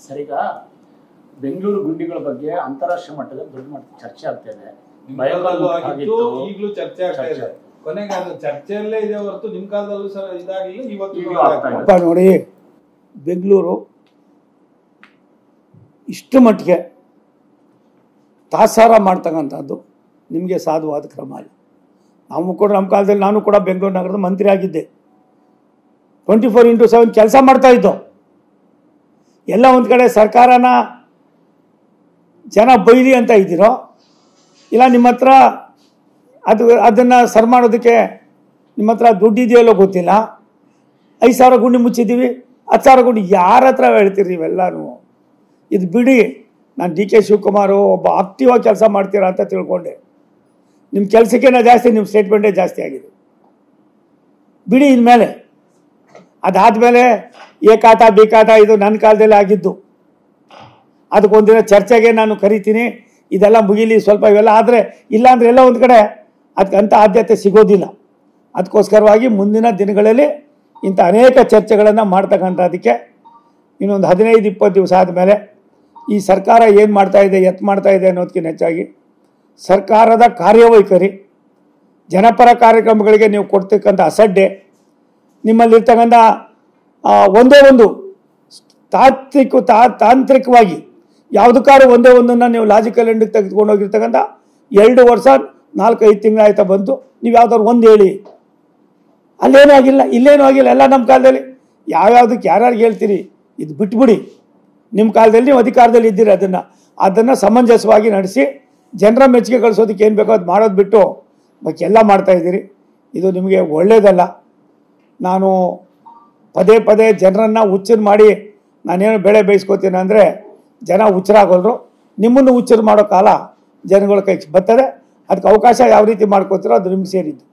Sir, ಈಗ ಬೆಂಗಳೂರು ಗುಂಡಿಗಳ ಬಗ್ಗೆ ಅಂತಾರಾಷ್ಟ್ರೀಯ ಮಟ್ಟದಲ್ಲಿ ದೊಡ್ಡ ಮಟ್ಟದ ಚರ್ಚೆ ಆಗ್ತಾ ಇದೆ. ಈಗಲೂ ಚರ್ಚೆ ಆಗ್ತಾ ಇದೆ. ಕೊನೆಗೆ ಅದು ಚರ್ಚೆಯಲ್ಲೇ ಇದೆ ಹೊರತು ನಿಮ್ಮ ಕಾಲದಲ್ಲೂ ಸರ್ ಇದಾಗಿಲ್ಲ, ಇವತ್ತು ನೋಡಿ. ಬೆಂಗಳೂರು ಇಷ್ಟು ಮಟ್ಟಿಗೆ ತಾಸಾರ ಮಾಡ್ತಕ್ಕಂಥದ್ದು ನಿಮಗೆ ಸಾಧುವಾದ ಕ್ರಮ ಅಲ್ಲ. ನಾವು ಕೂಡ ನಮ್ಮ ಕಾಲದಲ್ಲಿ ನಾನು ಕೂಡ ಬೆಂಗಳೂರು ನಗರದ ಮಂತ್ರಿ ಆಗಿದ್ದೆ. 24x7 ಕೆಲಸ ಮಾಡ್ತಾ ಇದ್ದೋ. ಎಲ್ಲ ಒಂದು ಕಡೆ ಸರ್ಕಾರನ ಜನ ಬೈಲಿ ಅಂತ ಇದ್ದೀರೋ, ಇಲ್ಲ ನಿಮ್ಮ ಹತ್ರ ಅದನ್ನು ಸರ್ ಮಾಡೋದಕ್ಕೆ ನಿಮ್ಮ ಹತ್ರ ದುಡ್ಡಿದೆಯಲ್ಲೋ ಗೊತ್ತಿಲ್ಲ. 5,000 ಗುಂಡಿ ಮುಚ್ಚಿದ್ದೀವಿ, 10,000 ಗುಂಡಿ ಯಾರ ಹತ್ರ ಹೇಳ್ತೀರಿ ಇವೆಲ್ಲನೂ? ಇದು ಬಿಡಿ. ನಾನು DK ಶಿವಕುಮಾರ್ ಒಬ್ಬ ಆಕ್ಟಿವ್ ಆಗಿ ಕೆಲಸ ಮಾಡ್ತೀರಾ ಅಂತ ತಿಳ್ಕೊಂಡೆ. ನಿಮ್ಮ ಕೆಲಸಕ್ಕಿಂತ ಜಾಸ್ತಿ ನಿಮ್ಮ ಸ್ಟೇಟ್ಮೆಂಟೇ ಜಾಸ್ತಿ ಆಗಿದೆ. ಬಿಡಿ ಇನ್ಮೇಲೆ. ಅದಾದಮೇಲೆ ಎ ಖಾತ ಬಿ ಖಾತ ಇದು ನನ್ನ ಕಾಲದಲ್ಲಿ ಆಗಿದ್ದು. ಅದಕ್ಕೊಂದಿನ ಚರ್ಚೆಗೆ ನಾನು ಕರಿತೀನಿ, ಇದೆಲ್ಲ ಮುಗಿಲಿ ಸ್ವಲ್ಪ, ಇವೆಲ್ಲ ಆದರೆ ಇಲ್ಲಾಂದರೆ ಎಲ್ಲ ಒಂದು ಕಡೆ ಅದಕ್ಕಂಥ ಆದ್ಯತೆ ಸಿಗೋದಿಲ್ಲ. ಅದಕ್ಕೋಸ್ಕರವಾಗಿ ಮುಂದಿನ ದಿನಗಳಲ್ಲಿ ಇಂಥ ಅನೇಕ ಚರ್ಚೆಗಳನ್ನು ಮಾಡ್ತಕ್ಕಂಥದ್ದಕ್ಕೆ ಇನ್ನೊಂದು 15-20 ದಿವಸ ಆದಮೇಲೆ ಈ ಸರ್ಕಾರ ಏನು ಮಾಡ್ತಾಯಿದೆ, ಮಾಡ್ತಾಯಿದೆ ಅನ್ನೋದಕ್ಕಿಂತ ಹೆಚ್ಚಾಗಿ ಸರ್ಕಾರದ ಕಾರ್ಯವೈಖರಿ, ಜನಪರ ಕಾರ್ಯಕ್ರಮಗಳಿಗೆ ನೀವು ಕೊಡ್ತಕ್ಕಂಥ ಅಸಡ್ಡೆ, ನಿಮ್ಮಲ್ಲಿರ್ತಕ್ಕಂಥ ಒಂದೇ ಒಂದು ತಾಂತ್ರಿಕವಾಗಿ ಯಾವುದಕ್ಕಾರು ಒಂದೇ ಒಂದನ್ನು ನೀವು ಲಾಜಿಕಲ್ ಎಂಡಿಗೆ ತೆಗೆದುಕೊಂಡು ಹೋಗಿರ್ತಕ್ಕಂಥ 2 ವರ್ಷ 4-5 ತಿಂಗಳಾಯ್ತಾ ಬಂತು. ನೀವು ಯಾವ್ದಾದ್ರು ಒಂದು ಹೇಳಿ. ಅಲ್ಲೇನೂ ಆಗಿಲ್ಲ, ಇಲ್ಲೇನೂ ಆಗಿಲ್ಲ. ಎಲ್ಲ ನಮ್ಮ ಕಾಲದಲ್ಲಿ ಯಾವ್ಯಾವುದಕ್ಕೆ ಯಾರ್ಯಾರಿಗೆ ಹೇಳ್ತೀರಿ, ಇದು ಬಿಟ್ಬಿಡಿ. ನಿಮ್ಮ ಕಾಲದಲ್ಲಿ ನೀವು ಅಧಿಕಾರದಲ್ಲಿ ಇದ್ದೀರಿ, ಅದನ್ನು ಸಮಂಜಸವಾಗಿ ನಡೆಸಿ ಜನರ ಮೆಚ್ಚುಗೆ ಗಳಿಸೋದಕ್ಕೆ ಏನು ಬೇಕೋ ಅದು ಮಾಡೋದು ಬಿಟ್ಟು ಎಲ್ಲ ಮಾಡ್ತಾಯಿದ್ದೀರಿ. ಇದು ನಿಮಗೆ ಒಳ್ಳೆಯದಲ್ಲ. ನಾನು ಪದೇ ಪದೇ ಜನರನ್ನು ಹುಚ್ಚರು ಮಾಡಿ ನಾನೇನು ಬೆಳೆ ಬೇಯಿಸ್ಕೋತೀನಿ ಅಂದರೆ ಜನ ಹುಚ್ಚರಾಗೋಲ್ರು. ನಿಮ್ಮನ್ನು ಹುಚ್ಚರು ಮಾಡೋ ಕಾಲ ಜನಗಳ ಕೈಗೆ ಬರ್ತದೆ. ಅದಕ್ಕೆ ಅವಕಾಶ ಯಾವ ರೀತಿ ಮಾಡ್ಕೋತೀರೋ ಅದು ನಿಮ್ಗೆ ಸೇರಿದ್ದು.